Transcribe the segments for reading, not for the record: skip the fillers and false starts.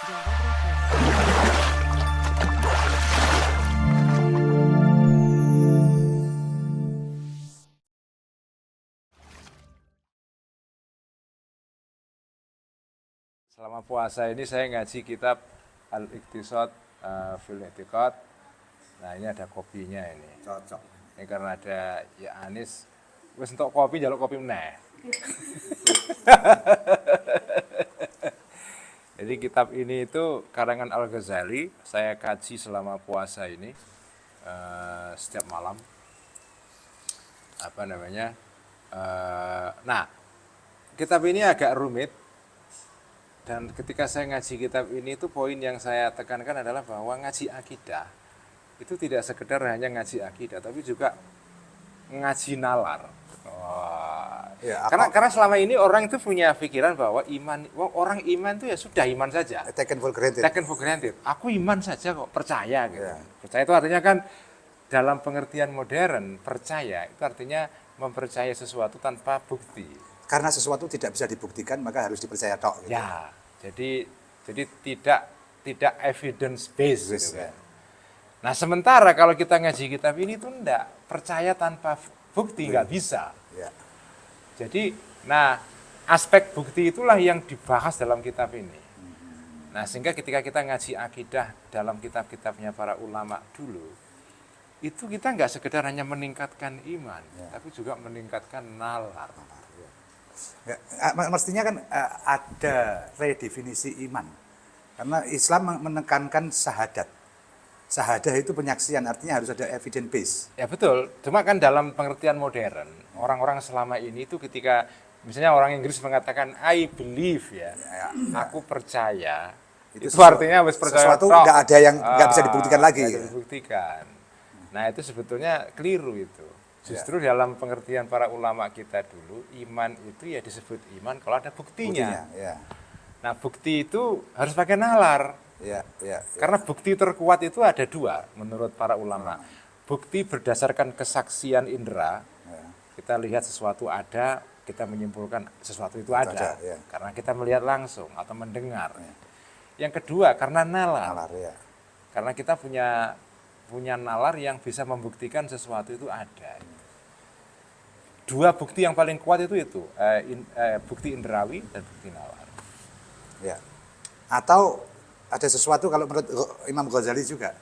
Selama puasa ini saya ngaji kitab Al-Iqtisad fil I'tiqad. Nah, ini ada kopinya ini. Cocok. Ini karena ada ya Anis, wis entuk kopi njaluk kopi meneh. Jadi kitab ini itu karangan Al-Ghazali, saya kaji selama puasa ini setiap malam. Nah, kitab ini agak rumit. Dan ketika saya ngaji kitab ini itu poin yang saya tekankan adalah bahwa ngaji akidah itu tidak sekedar hanya ngaji akidah, tapi juga ngaji nalar. Ya, karena selama ini orang itu punya pikiran bahwa orang iman itu ya sudah iman saja. Taken for granted. Taken for granted. Aku iman saja kok, percaya gitu. Ya. Percaya itu artinya kan dalam pengertian modern, percaya itu artinya mempercayai sesuatu tanpa bukti. Karena sesuatu tidak bisa dibuktikan, maka harus dipercaya tok. Gitu. Ya, jadi tidak evidence based gitu kan. Nah, sementara kalau kita ngaji kitab ini tuh enggak, percaya tanpa bukti nggak bisa. Ya. Jadi, nah aspek bukti itulah yang dibahas dalam kitab ini. Nah, sehingga ketika kita ngaji akidah dalam kitab-kitabnya para ulama dulu, itu kita nggak sekedar hanya meningkatkan iman, tapi juga meningkatkan nalar. Ya, mestinya kan ada redefinisi iman. Karena Islam menekankan syahadat. Syahadah itu penyaksian, artinya harus ada evidence base. Ya betul, cuma kan dalam pengertian modern, orang-orang selama ini itu ketika misalnya orang Inggris mengatakan I believe aku percaya, itu artinya harus percaya sesuatu nggak ada yang nggak bisa dibuktikan lagi. Bisa dibuktikan. Nah, itu sebetulnya keliru itu. Justru dalam pengertian para ulama kita dulu, iman itu ya disebut iman kalau ada buktinya. Nah, bukti itu harus pakai nalar. Karena bukti terkuat itu ada dua menurut para ulama. Bukti berdasarkan kesaksian indera, kita lihat sesuatu ada, kita menyimpulkan sesuatu itu ada. Karena kita melihat langsung atau mendengar. Yang kedua, karena nalar. Karena kita punya nalar yang bisa membuktikan sesuatu itu ada. Dua bukti yang paling kuat itu bukti inderawi dan bukti nalar. Ya. Atau ada sesuatu kalau menurut Imam Ghazali juga,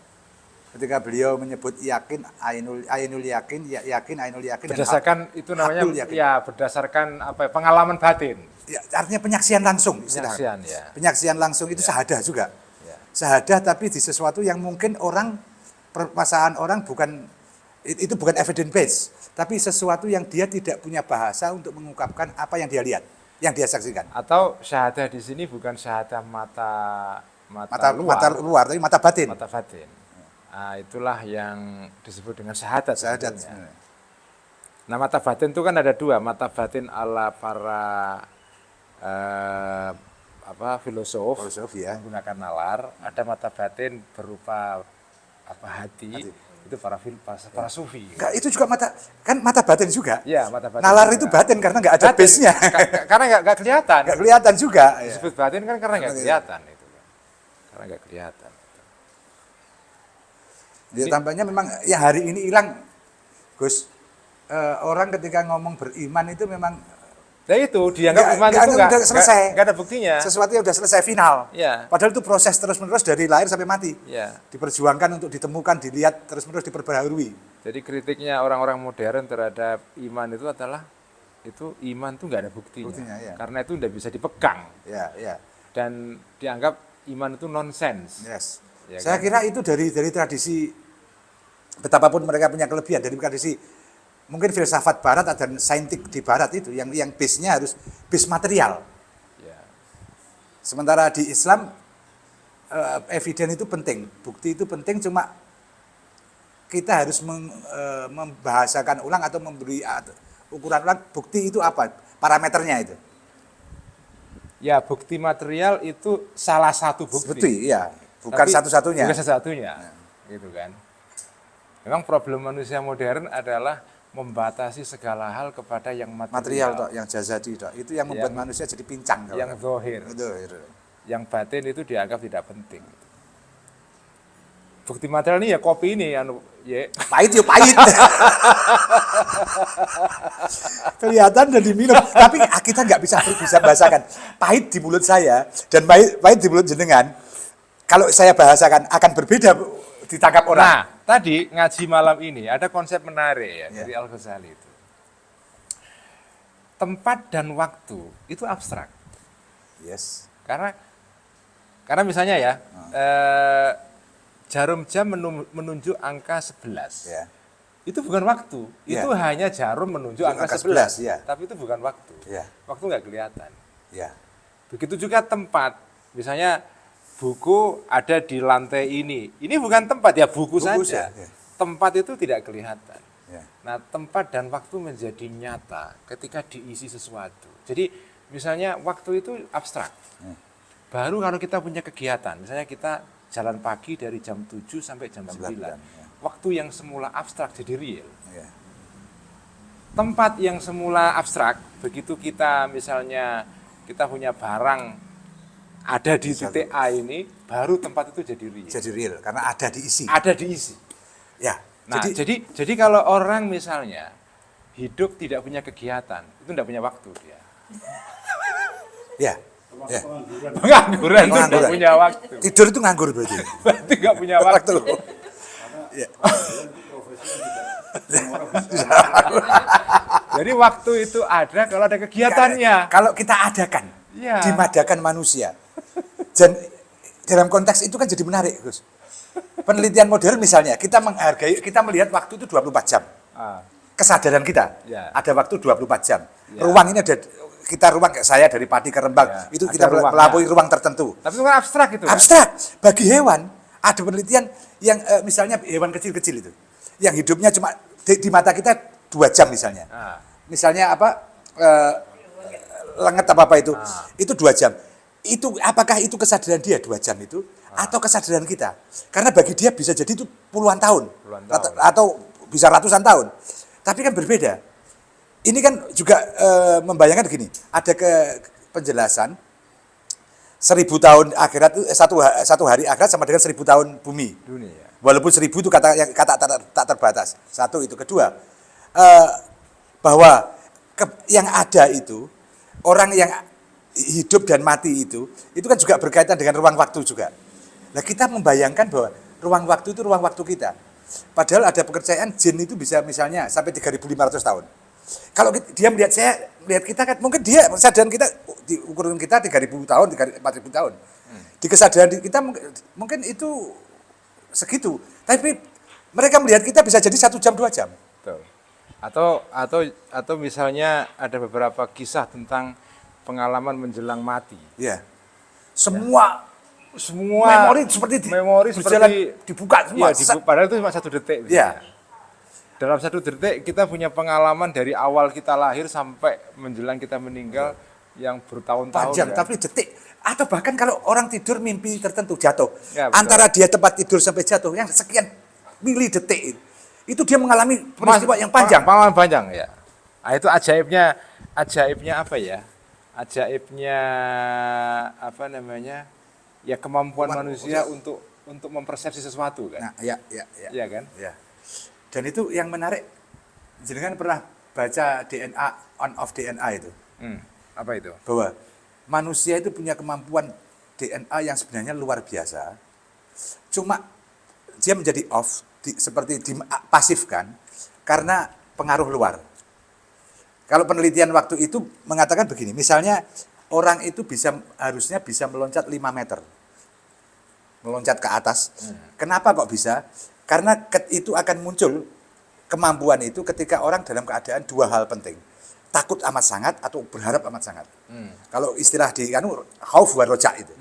ketika beliau menyebut yakin, ainul yakin, yakin, ainul yakin. Berdasarkan itu namanya berdasarkan pengalaman batin. Ya, artinya penyaksian langsung. Penyaksian langsung itu syahadah juga. Syahadah tapi di sesuatu yang mungkin permasalahan orang bukan evidence based, tapi sesuatu yang dia tidak punya bahasa untuk mengungkapkan apa yang dia lihat, yang dia saksikan. Atau syahadah di sini bukan syahadah mata luar, tapi mata batin. Mata batin. Nah, itulah yang disebut dengan syahadat. Nah, mata batin itu kan ada dua, mata batin ala para filosof menggunakan nalar, ada mata batin berupa hati. Itu para sufi. Enggak, itu juga mata batin juga. Ya, mata batin. Nalar juga. Itu batin karena nggak ada base-nya. Karena nggak kelihatan. Nggak kelihatan juga. Disebut batin kan karena nggak kelihatan itu. Karena nggak kelihatan. Ya, tampaknya memang ya hari ini hilang, Gus. Orang ketika ngomong beriman itu memang. Nah itu dianggap iman itu nggak selesai. Nggak ada buktinya. Sesuatu yang udah selesai final. Ya. Padahal itu proses terus-menerus dari lahir sampai mati. Ya. Diperjuangkan untuk ditemukan, dilihat terus-menerus diperbaharui. Jadi kritiknya orang-orang modern terhadap iman itu adalah iman itu nggak ada buktinya. Karena itu nggak bisa dipegang. Dan dianggap iman itu nonsens. Yes. Ya, saya kira itu dari tradisi, betapapun mereka punya kelebihan dari tradisi. Mungkin filsafat barat dan saintik di barat itu yang base-nya harus base material. Sementara di Islam evidence itu penting, bukti itu penting, cuma kita harus membahasakan ulang atau memberi ukuran ulang bukti itu apa, parameternya itu. Ya, bukti material itu salah satu bukti. Bukan satu-satunya. Bukan satu-satunya, gitu kan. Memang problem manusia modern adalah membatasi segala hal kepada yang material yang jazadi, itu yang membuat manusia jadi pincang. Yang zahir. yang batin itu dianggap tidak penting. Bukti material ini ya kopi ini, pahit ya pahit. Kelihatan dan diminum, tapi kita nggak bisa bahasakan. Pahit di mulut saya dan pahit di mulut jenengan. Kalau saya bahasakan akan berbeda ditangkap orang. Nah, tadi ngaji malam ini ada konsep menarik ya dari Al-Ghazali itu. Tempat dan waktu itu abstrak. Yes. Karena misalnya ya, jarum jam menunjuk angka 11. Ya. Itu bukan waktu, itu hanya jarum menunjuk angka 11. Ya. Tapi itu bukan waktu. Ya. Waktu nggak kelihatan. Ya. Begitu juga tempat. Misalnya buku ada di lantai ini. Ini bukan tempat ya, buku saja. Ya. Tempat itu tidak kelihatan. Ya. Nah, tempat dan waktu menjadi nyata ketika diisi sesuatu. Jadi misalnya waktu itu abstrak. Baru kalau kita punya kegiatan, misalnya kita jalan pagi dari jam 7 sampai jam 9. Waktu yang semula abstrak jadi real. Ya. Tempat yang semula abstrak, begitu kita misalnya kita punya barang ada di titik A ini, baru tempat itu jadi real. Jadi real, karena ada diisi. Ada diisi. Ya. Nah, jadi kalau orang misalnya hidup tidak punya kegiatan, itu tidak punya waktu dia. Ya. Ya. Pengangguran itu tidak punya waktu. Tidur itu nganggur berarti. Berarti nggak punya waktu. Ya. Jadi waktu itu ada kalau ada kegiatannya. Kalau kita adakan, dimadakan manusia. Dan dalam konteks itu kan jadi menarik, Gus. Penelitian modern misalnya, kita melihat waktu itu 24 jam. Kesadaran kita, ada waktu 24 jam. Ruang ini ada, saya dari Pati ke Rembang, itu kita melampaui ruang tertentu. Tapi itu kan abstrak itu. Abstrak. Bagi hewan, ada penelitian yang misalnya hewan kecil-kecil itu, yang hidupnya cuma di mata kita 2 jam misalnya. Misalnya lenget apa itu 2 jam. Itu apakah itu kesadaran dia 2 jam itu atau kesadaran kita? Karena bagi dia bisa jadi itu puluhan tahun. Atau bisa ratusan tahun. Tapi kan berbeda. Ini kan juga membayangkan begini, ada penjelasan 1000 tahun akhirat itu satu hari akhirat sama dengan 1000 tahun bumi. Dunia. Walaupun 1000 itu kata tak terbatas. Satu itu, kedua bahwa yang ada itu orang yang hidup dan mati itu kan juga berkaitan dengan ruang waktu juga. Nah, kita membayangkan bahwa ruang waktu itu ruang waktu kita. Padahal ada pekerjaan jin itu bisa misalnya sampai 3.500 tahun. Kalau dia melihat kita kan mungkin dia kesadaran kita di ukuran kita 3.000 tahun, 4.000 tahun. Di kesadaran kita mungkin itu segitu. Tapi mereka melihat kita bisa jadi 1 jam 2 jam. Betul. Atau misalnya ada beberapa kisah tentang pengalaman menjelang mati. Ya. Semua memori seperti dibuka semua. Iya, padahal itu cuma 1 detik. Iya. Dalam 1 detik kita punya pengalaman dari awal kita lahir sampai menjelang kita meninggal yang bertahun-tahun. Panjang, tapi detik. Atau bahkan kalau orang tidur mimpi tertentu jatuh. Ya, antara dia tempat tidur sampai jatuh yang sekian mili detik itu dia mengalami peristiwa yang panjang. Pengalaman panjang ya. Nah, itu ajaibnya apa ya? Ajaibnya apa namanya? Ya kemampuan manusia untuk mempersepsi sesuatu kan. Nah, ya. Iya kan? Ya. Dan itu yang menarik. Jenengan pernah baca DNA on off DNA itu? Apa itu? Bahwa manusia itu punya kemampuan DNA yang sebenarnya luar biasa. Cuma dia menjadi off seperti dipasifkan karena pengaruh luar. Kalau penelitian waktu itu mengatakan begini, misalnya orang itu harusnya bisa meloncat 5 meter. Meloncat ke atas. Kenapa kok bisa? Karena itu akan muncul kemampuan itu ketika orang dalam keadaan 2 hal penting. Takut amat sangat atau berharap amat sangat. Kalau istilah di khauf wa roja itu.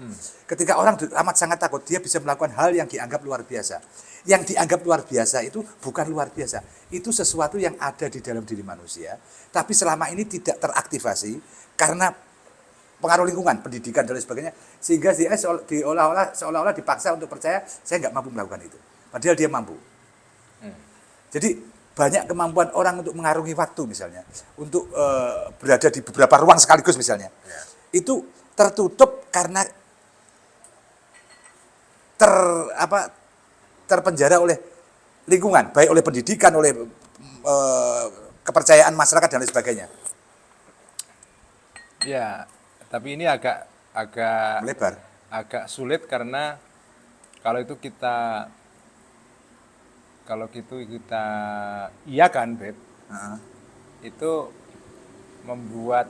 Ketika orang amat sangat takut, dia bisa melakukan hal yang dianggap luar biasa. Yang dianggap luar biasa itu bukan luar biasa. Itu sesuatu yang ada di dalam diri manusia, tapi selama ini tidak teraktivasi karena pengaruh lingkungan, pendidikan dan lain sebagainya, sehingga dia seolah-olah dipaksa untuk percaya saya nggak mampu melakukan itu. Padahal dia mampu. Jadi banyak kemampuan orang untuk mengarungi waktu misalnya, untuk berada di beberapa ruang sekaligus misalnya, itu tertutup karena terpenjara oleh lingkungan, baik oleh pendidikan, oleh kepercayaan masyarakat dan lain sebagainya. Ya, tapi ini agak Melebar. Agak sulit karena kalau itu kita iya kan, Beb, itu membuat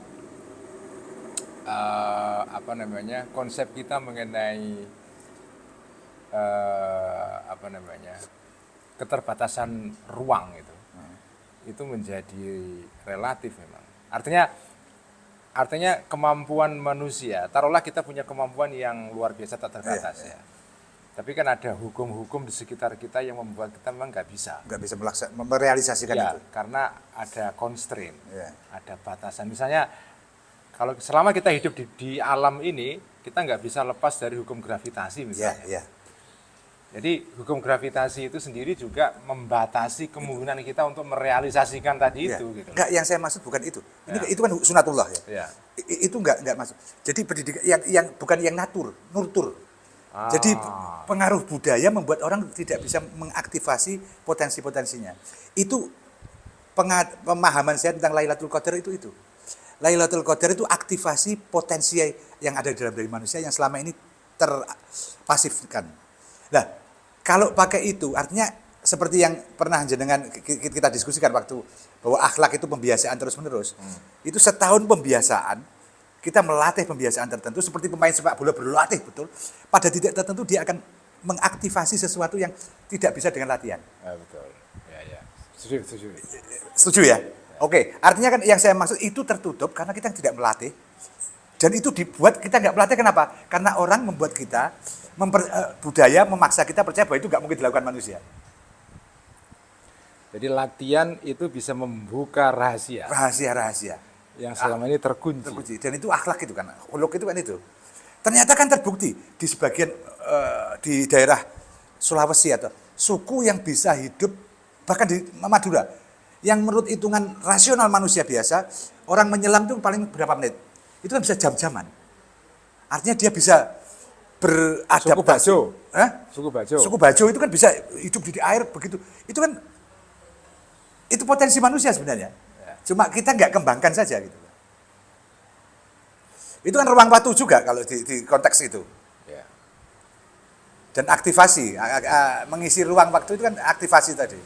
konsep kita mengenai keterbatasan ruang itu menjadi relatif memang. Artinya kemampuan manusia, taruhlah kita punya kemampuan yang luar biasa tak terbatas ya. Tapi kan ada hukum-hukum di sekitar kita yang membuat kita memang nggak bisa merealisasikan itu. Karena ada constraint, ada batasan. Misalnya kalau selama kita hidup di alam ini, kita nggak bisa lepas dari hukum gravitasi misalnya. Jadi hukum gravitasi itu sendiri juga membatasi kemungkinan kita untuk merealisasikan tadi itu. Gitu. Enggak, yang saya maksud bukan itu. Itu kan sunatullah ya. Itu enggak masuk. Jadi pendidikan yang bukan yang nurtur. Jadi pengaruh budaya membuat orang tidak bisa mengaktifasi potensi-potensinya. Itu pemahaman saya tentang Lailatul Qadar itu. Lailatul Qadar itu aktivasi potensi yang ada di dalam diri manusia yang selama ini terpasifkan. Nah, kalau pakai itu artinya seperti yang pernah jenengan kita diskusikan waktu bahwa akhlak itu pembiasaan terus-menerus. Itu setahun pembiasaan, kita melatih pembiasaan tertentu seperti pemain sepak bola berlatih betul. Pada titik tertentu dia akan mengaktifasi sesuatu yang tidak bisa dengan latihan. Betul. Ya. Setuju. Setuju ya? Oke, artinya kan yang saya maksud itu tertutup karena kita tidak melatih. Dan itu dibuat kita nggak melatih kenapa? Karena orang membuat kita budaya memaksa kita percaya bahwa itu nggak mungkin dilakukan manusia. Jadi latihan itu bisa membuka rahasia. Rahasia yang selama ini terkunci. Dan itu akhlak itu kan, khuluk itu kan itu. Ternyata kan terbukti di sebagian di daerah Sulawesi atau suku yang bisa hidup bahkan di Madura yang menurut hitungan rasional manusia biasa orang menyelam itu paling berapa menit? Itu kan bisa jam-jaman. Artinya dia bisa beradaptasi. Suku Bajo itu kan bisa hidup di air begitu. Itu kan itu potensi manusia sebenarnya. Cuma kita nggak kembangkan saja gitu. Itu kan ruang waktu juga kalau di konteks itu. Dan aktivasi, mengisi ruang waktu itu kan aktivasi tadi.